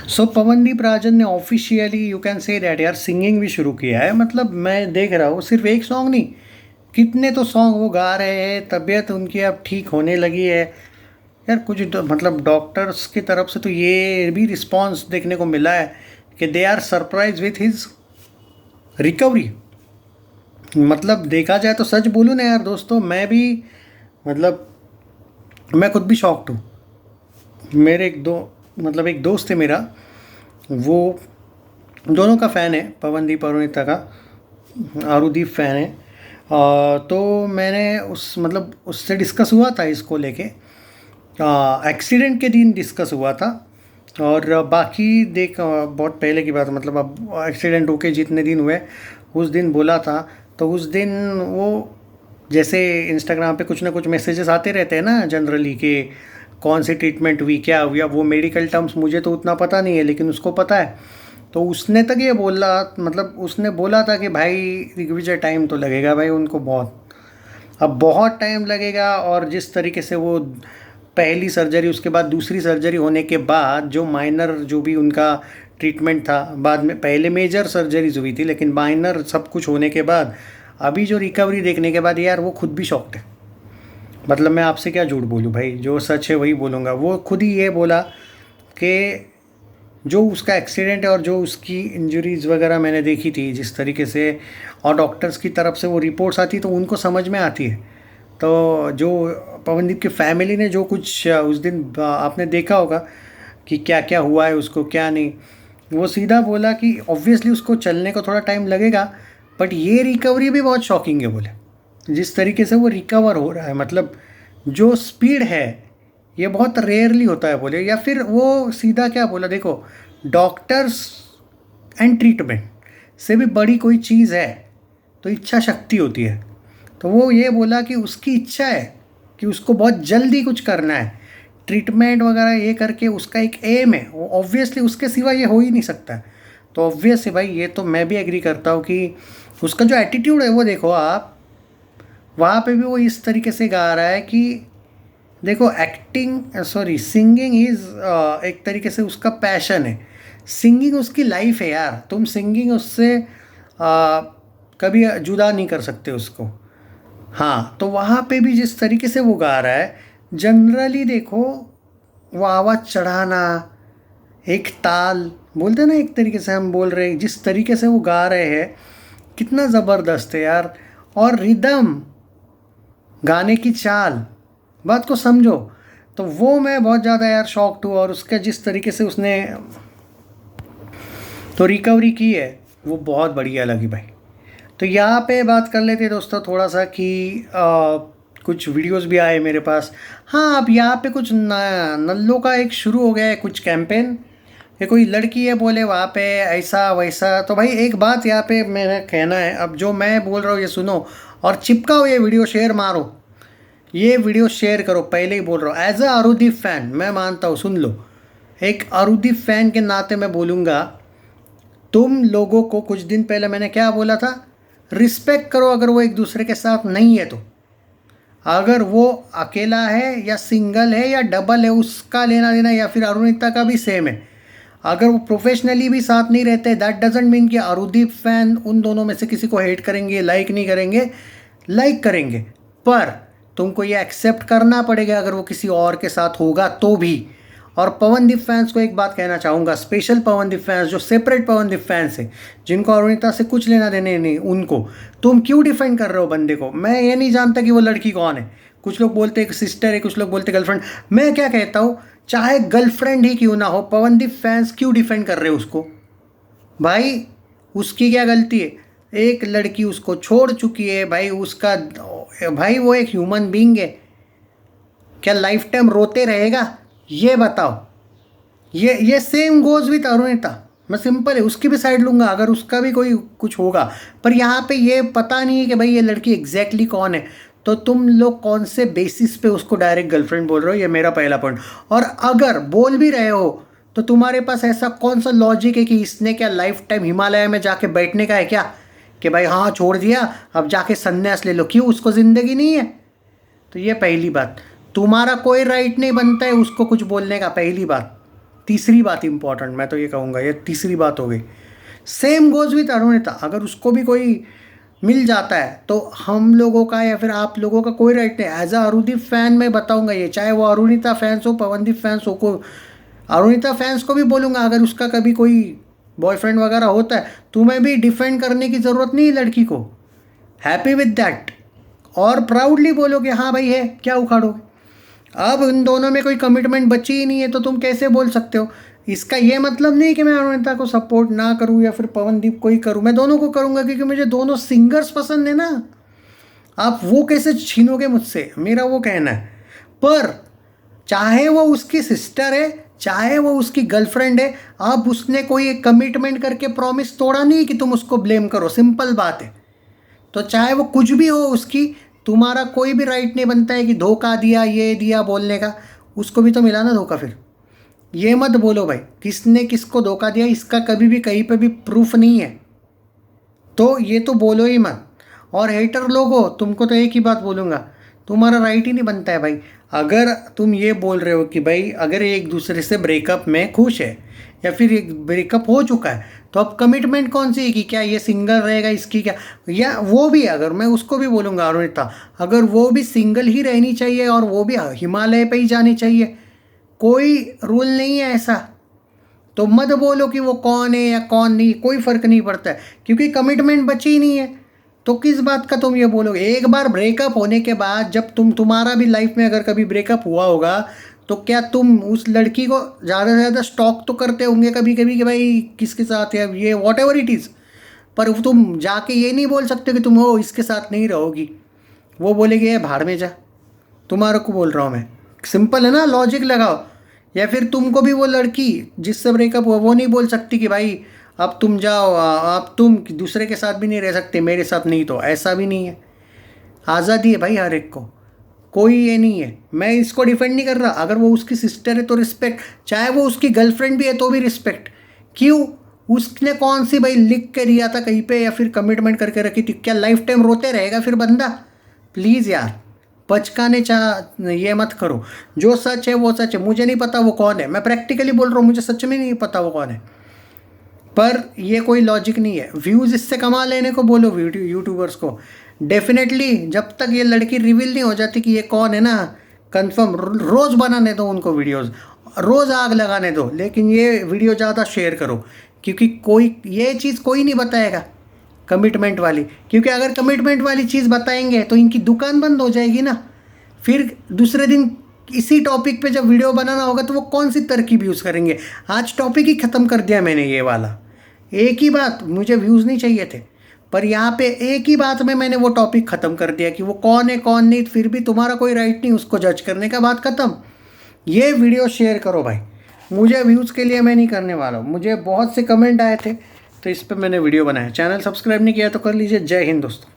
सो पवनदीप राजन ने officially you can say that यार singing भी शुरू किया है। मतलब मैं देख रहा हूँ सिर्फ एक सॉन्ग नहीं, कितने तो सॉन्ग वो गा रहे हैं। तबीयत उनकी अब ठीक होने लगी है यार। कुछ मतलब डॉक्टर्स की तरफ से तो ये भी रिस्पांस देखने को मिला है कि they are surprise with his recovery. मतलब देखा जाए तो सच बोलूँ ना यार दोस्तों, मैं भी मतलब मैं खुद भी शॉक्ड हूँ। मेरे एक दोस्त है मेरा, वो दोनों का फ़ैन है, पवनदीप और अरुणिता का। आरुदीप फ़ैन है। तो मैंने उससे डिस्कस हुआ था इसको लेके। एक्सीडेंट के दिन डिस्कस हुआ था। और बाकी बहुत पहले की बात है, मतलब अब एक्सीडेंट होके जितने दिन हुए उस दिन बोला था। तो उस दिन वो जैसे इंस्टाग्राम पे कुछ ना कुछ मैसेजेस आते रहते हैं ना जनरली कि कौन सी ट्रीटमेंट हुई, क्या हुई। अब वो मेडिकल टर्म्स मुझे तो उतना पता नहीं है, लेकिन उसको पता है। तो उसने तक ये बोला, मतलब उसने बोला था कि भाई दिग्विजय टाइम तो लगेगा भाई उनको बहुत, अब बहुत टाइम लगेगा। और जिस तरीके से वो पहली सर्जरी, उसके बाद दूसरी सर्जरी होने के बाद जो माइनर जो भी उनका ट्रीटमेंट था, बाद में पहले मेजर सर्जरीज हुई थी लेकिन माइनर सब कुछ होने के बाद अभी जो रिकवरी देखने के बाद यार वो खुद भी शॉक्ड है। मतलब मैं आपसे क्या झूठ बोलूँ भाई, जो सच है वही बोलूँगा। वो खुद ही ये बोला कि जो उसका एक्सीडेंट है और जो उसकी इंजरीज वगैरह मैंने देखी थी जिस तरीके से, और डॉक्टर्स की तरफ से वो रिपोर्ट्स आती तो उनको समझ में आती है। तो जो पवनदीप की फैमिली ने जो कुछ उस दिन आपने देखा होगा कि क्या क्या हुआ है उसको, क्या नहीं। वो सीधा बोला कि ऑब्वियसली उसको चलने को थोड़ा टाइम लगेगा, बट ये रिकवरी भी बहुत शॉकिंग है बोले। जिस तरीके से वो रिकवर हो रहा है, मतलब जो स्पीड है ये बहुत रेयरली होता है बोले। या फिर वो सीधा क्या बोला, देखो डॉक्टर्स एंड ट्रीटमेंट से भी बड़ी कोई चीज़ है तो इच्छा शक्ति होती है। तो वो ये बोला कि उसकी इच्छा है कि उसको बहुत जल्दी कुछ करना है, ट्रीटमेंट वगैरह ये करके उसका एक एम है। वो ऑब्वियसली उसके सिवा ये हो ही नहीं सकता है। तो ऑब्वियस है भाई, ये तो मैं भी एग्री करता हूँ कि उसका जो एटीट्यूड है वो देखो आप, वहाँ पे भी वो इस तरीके से गा रहा है कि देखो एक्टिंग सॉरी सिंगिंग इज़ एक तरीके से उसका पैशन है। सिंगिंग उसकी लाइफ है यार। तुम सिंगिंग उससे कभी जुदा नहीं कर सकते उसको। हाँ, तो वहाँ पे भी जिस तरीके से वो गा रहा है, जनरली देखो वो आवाज़ चढ़ाना, एक ताल बोलते हैं ना, एक तरीके से हम बोल रहे हैं, जिस तरीके से वो गा रहे हैं कितना ज़बरदस्त है यार। और रिदम, गाने की चाल, बात को समझो। तो वो मैं बहुत ज़्यादा यार शॉक्ड हूँ। और उसके जिस तरीके से उसने तो रिकवरी की है वो बहुत बढ़िया लगी भाई। तो यहाँ पे बात कर लेते हैं दोस्तों थोड़ा सा कि कुछ वीडियोस भी आए मेरे पास। हाँ, अब यहाँ पे कुछ नल्लों का एक शुरू हो गया है कुछ कैंपेन, ये कोई लड़की है बोले वहाँ पे ऐसा वैसा। तो भाई एक बात यहाँ पे मेरा कहना है, अब जो मैं बोल रहा हूँ ये सुनो और चिपकाओ, ये वीडियो शेयर मारो, ये वीडियो शेयर करो। पहले ही बोल रहा हूँ एज अ अरुदीप फैन मैं मानता हूँ, सुन लो। एक अरुदीप फैन के नाते मैं बोलूँगा, तुम लोगों को कुछ दिन पहले मैंने क्या बोला था, रिस्पेक्ट करो अगर वो एक दूसरे के साथ नहीं है तो। अगर वो अकेला है या सिंगल है या डबल है उसका लेना देना, या फिर अरुणिता का भी सेम है। अगर वो प्रोफेशनली भी साथ नहीं रहते दैट डजेंट मीन कि अरुदीप फैन उन दोनों में से किसी को हेट करेंगे, लाइक नहीं करेंगे। लाइक करेंगे, पर तुमको ये एक्सेप्ट करना पड़ेगा अगर वो किसी और के साथ होगा तो भी। और पवनदीप फैंस को एक बात कहना चाहूँगा, स्पेशल पवनदीप फैंस जो सेपरेट पवनदीप फैंस हैं, जिनको अरुणिता से कुछ लेना देने नहीं, उनको तुम क्यों डिफेंड कर रहे हो बंदे को। मैं ये नहीं जानता कि वो लड़की कौन है। कुछ लोग बोलते हैं सिस्टर है, कुछ लोग बोलते गर्लफ्रेंड। मैं क्या कहता हूँ, चाहे गर्लफ्रेंड ही क्यों ना हो, पवनदीप फैंस क्यों डिफेंड कर रहे हो उसको। भाई उसकी क्या गलती है, एक लड़की उसको छोड़ चुकी है भाई। उसका भाई वो एक ह्यूमन बीइंग है, क्या लाइफ टाइम रोते रहेगा ये बताओ। ये सेम गोज विथ अरुणिता। मैं सिंपल है उसकी भी साइड लूँगा अगर उसका भी कोई कुछ होगा। पर यहाँ पे ये पता नहीं है कि भाई ये लड़की एग्जैक्टली कौन है। तो तुम लोग कौन से बेसिस पे उसको डायरेक्ट गर्लफ्रेंड बोल रहे हो, ये मेरा पहला पॉइंट। और अगर बोल भी रहे हो तो तुम्हारे पास ऐसा कौन सा लॉजिक है कि इसने क्या लाइफ टाइम हिमालय में जाके बैठने का है क्या, कि भाई हाँ छोड़ दिया अब जाके संन्यास ले लो, क्यों उसको ज़िंदगी नहीं है। तो ये पहली बात, तुम्हारा कोई राइट नहीं बनता है उसको कुछ बोलने का, पहली बात। तीसरी बात इंपॉर्टेंट मैं तो ये कहूँगा, ये तीसरी बात हो गई। सेम गोज विथ अरुणिता, अगर उसको भी कोई मिल जाता है तो हम लोगों का या फिर आप लोगों का कोई राइट नहीं। एज अ अरुदीप फैन मैं बताऊंगा ये, चाहे वो अरुणिता फैंस हो, पवनदीप फैंस हो, को अरुणिता फैंस को भी बोलूँगा, अगर उसका कभी कोई बॉयफ्रेंड वगैरह होता है तुम्हें भी डिफेंड करने की ज़रूरत नहीं है लड़की को। हैप्पी विद दैट, और प्राउडली बोलो कि हाँ भाई है, क्या उखाड़ोगे। अब इन दोनों में कोई कमिटमेंट बची ही नहीं है तो तुम कैसे बोल सकते हो। इसका ये मतलब नहीं कि मैं अरुणिता को सपोर्ट ना करूं या फिर पवनदीप को ही करूं, मैं दोनों को करूंगा क्योंकि मुझे दोनों सिंगर्स पसंद है ना। आप वो कैसे छीनोगे मुझसे, मेरा वो कहना है। पर चाहे वो उसकी सिस्टर है, चाहे वो उसकी गर्लफ्रेंड है, अब उसने कोई एक कमिटमेंट करके प्रॉमिस तोड़ा नहीं कि तुम उसको ब्लेम करो, सिंपल बात है। तो चाहे वो कुछ भी हो उसकी, तुम्हारा कोई भी राइट नहीं बनता है कि धोखा दिया ये दिया बोलने का। उसको भी तो मिला ना धोखा। फिर ये मत बोलो भाई किसने किसको धोखा दिया, इसका कभी भी कहीं पे भी प्रूफ नहीं है, तो ये तो बोलो ही मत। और हेटर लोग हो, तुमको तो एक ही बात बोलूँगा, तुम्हारा राइट ही नहीं बनता है भाई। अगर तुम ये बोल रहे हो कि भाई अगर एक दूसरे से ब्रेकअप में खुश है या फिर एक ब्रेकअप हो चुका है तो अब कमिटमेंट कौन सी है कि क्या ये सिंगल रहेगा इसकी क्या, या वो भी अगर मैं उसको भी बोलूँगा अरुणिता, अगर वो भी सिंगल ही रहनी चाहिए और वो भी हिमालय पे ही जानी चाहिए, कोई रूल नहीं है ऐसा। तो मत बोलो कि वो कौन है या कौन नहीं, कोई फ़र्क नहीं पड़ता है क्योंकि कमिटमेंट बची ही नहीं है। तो किस बात का तुम ये बोलोगे। एक बार ब्रेकअप होने के बाद जब तुम्हारा भी लाइफ में अगर कभी ब्रेकअप हुआ होगा तो क्या तुम उस लड़की को ज़्यादा से ज़्यादा स्टॉक तो करते होंगे कभी कभी कि भाई किसके साथ है ये वॉट एवर इट इज़। पर तुम जाके ये नहीं बोल सकते कि तुम हो इसके साथ नहीं रहोगी, वो बोलेगी ये भाड़ में जा। तुम्हारे को बोल रहा हूँ मैं, सिंपल है ना, लॉजिक लगाओ। या फिर तुमको भी वो लड़की जिससे ब्रेकअप हुआ वो नहीं बोल सकती कि भाई अब तुम जाओ, अब तुम दूसरे के साथ भी नहीं रह सकते मेरे साथ नहीं, तो ऐसा भी नहीं है। आज़ादी है भाई हर एक को, कोई ये नहीं है। मैं इसको डिफेंड नहीं कर रहा, अगर वो उसकी सिस्टर है तो रिस्पेक्ट, चाहे वो उसकी गर्लफ्रेंड भी है तो भी रिस्पेक्ट। क्यों, उसने कौन सी भाई लिख के दिया था कहीं पे या फिर कमिटमेंट करके रखी थी, क्या लाइफ टाइम रोते रहेगा फिर बंदा। प्लीज़ यार बचकाने ये मत करो। जो सच है वो सच है, मुझे नहीं पता वो कौन है, मैं प्रैक्टिकली बोल रहा हूँ, मुझे सच में नहीं पता वो कौन है। पर ये कोई लॉजिक नहीं है। व्यूज़ इससे कमा लेने को बोलो यूट्यूबर्स को, डेफिनेटली जब तक ये लड़की रिवील नहीं हो जाती कि ये कौन है ना, कंफर्म रोज़ बनाने दो उनको वीडियोस, रोज़ आग लगाने दो, लेकिन ये वीडियो ज़्यादा शेयर करो क्योंकि कोई ये चीज़ कोई नहीं बताएगा कमिटमेंट वाली, क्योंकि अगर कमिटमेंट वाली चीज़ बताएंगे तो इनकी दुकान बंद हो जाएगी ना। फिर दूसरे दिन इसी टॉपिक पे जब वीडियो बनाना होगा तो वो कौन सी तरकीब यूज़ करेंगे। आज टॉपिक ही ख़त्म कर दिया मैंने ये वाला, एक ही बात, मुझे व्यूज़ नहीं चाहिए थे पर यहाँ पे एक ही बात में मैंने वो टॉपिक ख़त्म कर दिया कि वो कौन है कौन नहीं। फिर भी तुम्हारा कोई राइट नहीं उसको जज करने का, बात ख़त्म। ये वीडियो शेयर करो भाई, मुझे व्यूज़ के लिए मैं नहीं करने वाला हूँ। मुझे बहुत से कमेंट आए थे तो इस पर मैंने वीडियो बनाया। चैनल सब्सक्राइब नहीं किया तो कर लीजिए। जय हिंद दोस्तों।